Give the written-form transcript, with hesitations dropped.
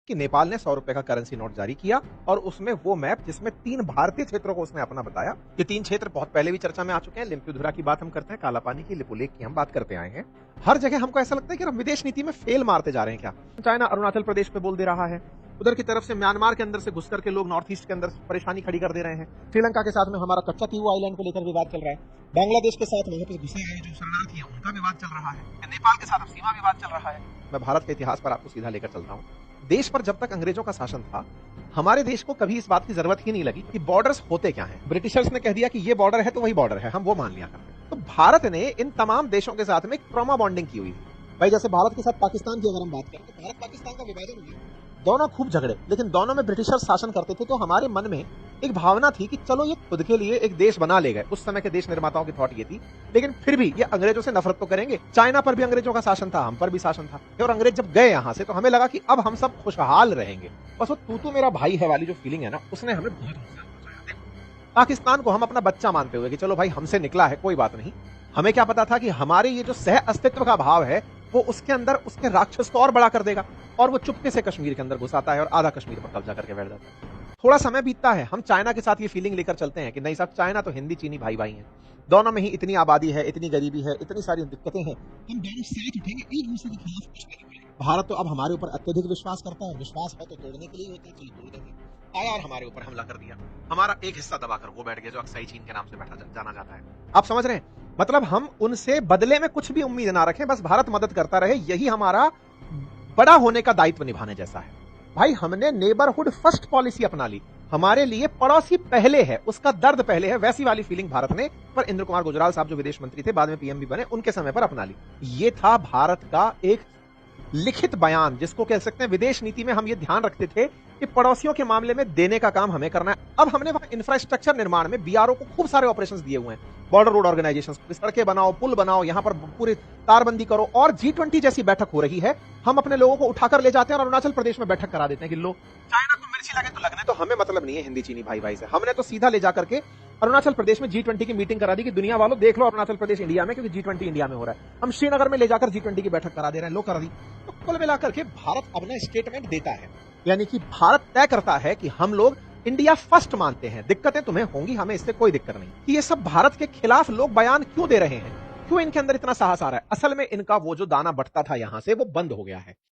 कि नेपाल ने 100 रुपए का करेंसी नोट जारी किया और उसमें वो मैप जिसमें 3 भारतीय क्षेत्रों को उसने अपना बताया। ये 3 क्षेत्र बहुत पहले भी चर्चा में आ चुके हैं। लिम्पिधुरा की बात हम करते हैं, कालापानी की, लिपुलेख की हम बात करते आए हैं। हर जगह हमको ऐसा लगता है कि हम विदेश नीति में फेल मारते जा रहे हैं क्या? चाइना अरुणाचल प्रदेश पे बोल दे रहा है, उधर की तरफ से म्यांमार के अंदर से घुस करके लोग नॉर्थ ईस्ट के अंदर परेशानी खड़ी कर दे रहे हैं। श्रीलंका के साथ में हमारा कच्चा तीवू आइलैंड को लेकर विवाद चल रहा है। बांग्लादेश के साथ वहां पे घुसे हैं जो शरणार्थी हैं उनका विवाद चल रहा है। नेपाल के साथ अब सीमा विवाद चल रहा है। मैं भारत के इतिहास पर आपको सीधा लेकर चलता हूं। देश पर जब तक अंग्रेजों का शासन था, हमारे देश को कभी इस बात की जरूरत ही नहीं लगी कि बॉर्डर्स होते क्या हैं। ब्रिटिशर्स ने कह दिया कि ये बॉर्डर है तो वही बॉर्डर है, हम वो मान लिया करते। तो भारत ने इन तमाम देशों के साथ में ट्रॉमा बॉन्डिंग की हुई थी। भाई जैसे भारत के साथ पाकिस्तान की अगर हम बात करें तो भारत पाकिस्तान का विभाजन हुआ, दोनों खूब झगड़े, लेकिन दोनों में ब्रिटिशर शासन करते थे। तो हमारे मन में एक भावना थी कि चलो ये खुद के लिए एक देश बना ले गए। उस समय के देश निर्माताओं की थॉट ये थी, लेकिन फिर भी ये अंग्रेजों से नफरत तो करेंगे। चाइना पर भी अंग्रेजों का शासन था, हम पर भी शासन था, और अंग्रेज जब गए यहां से तो हमें लगा कि अब हम सब खुशहाल रहेंगे। बस वो तू मेरा भाई है वाली जो फीलिंग है ना, उसने हमें बहुत नुकसान पहुंचाया। पाकिस्तान को हम अपना बच्चा मानते हुए कि चलो भाई हमसे निकला है, कोई बात नहीं। हमें क्या पता था कि हमारे ये जो सह अस्तित्व का भाव है वो उसके अंदर उसके राक्षस को और बड़ा कर देगा, और वो चुपके से कश्मीर के अंदर घुस आता है और आधा कश्मीर पर कब्जा करके बैठ जाता है। थोड़ा समय बीतता है, हम चाइना के साथ ये फीलिंग लेकर चलते हैं कि नहीं साहब, चाइना तो हिंदी चीनी भाई भाई हैं, दोनों में ही इतनी आबादी है, इतनी गरीबी है, इतनी सारी दिक्कतें हैं, हम दोनों साथ उठेंगे, एक दूसरे के खिलाफ कुछ नहीं करेंगे। भारत तो अब हमारे ऊपर अत्यधिक विश्वास करता है, विश्वास है तो तोड़ने के लिए होता है, चलो तोड़ देंगे। आया और हमारे ऊपर हमला कर दिया, हमारा एक हिस्सा दबाकर वो बैठ गया जो अक्साई चीन के नाम से बैठा जाना जाता है। आप समझ रहे हैं? मतलब हम उनसे बदले में कुछ भी उम्मीद ना रखें, बस भारत मदद करता रहे, यही हमारा बड़ा होने का दायित्व निभाने जैसा है। भाई हमने नेबरहुड फर्स्ट पॉलिसी अपना ली, हमारे लिए पड़ोसी पहले है, उसका दर्द पहले है, वैसी वाली फीलिंग भारत ने पर इंद्र कुमार गुजराल साहब जो विदेश मंत्री थे, बाद में पीएम भी बने, उनके समय पर अपना ली। ये था भारत का एक लिखित बयान, जिसको कह सकते हैं विदेश नीति में हम ये ध्यान रखते थे कि पड़ोसियों के मामले में देने का काम हमें करना है। अब हमने वहां इंफ्रास्ट्रक्चर निर्माण में बीआरओ को खूब सारे ऑपरेशंस दिए हुए हैं, बॉर्डर रोड ऑर्गेनाइजेशन, सड़कें बनाओ, पुल बनाओ, यहां पर पूरी तारबंदी करो, और G20 जैसी बैठक हो रही है, हम अपने लोगों को उठाकर ले जाते हैं और अरुणाचल प्रदेश में बैठक करा देते हैं कि लो, चाइना को मिर्ची लगे तो लगने तो हमें मतलब नहीं है हिंदी चीनी भाई भाई से। हमने तो सीधा ले जाकर के अरुणाचल प्रदेश में G20 की मीटिंग करा दी कि दुनिया वालों देख लो अरुणाचल प्रदेश इंडिया में, क्योंकि G20 इंडिया में हो रहा है। हम श्रीनगर में ले जाकर G20 की बैठक करा दे रहे हैं, लो करा दी। तो कुल मिलाकर के भारत अपना स्टेटमेंट देता है, यानी कि भारत तय करता है कि हम लोग इंडिया फर्स्ट मानते हैं, दिक्कतें तुम्हें होंगी, हमें इससे कोई दिक्कत नहीं। कि ये सब भारत के खिलाफ लोग बयान क्यों दे रहे हैं, क्यों इनके अंदर इतना साहस आ रहा है? असल में इनका वो जो दाना बटता था यहां से वो बंद हो गया है।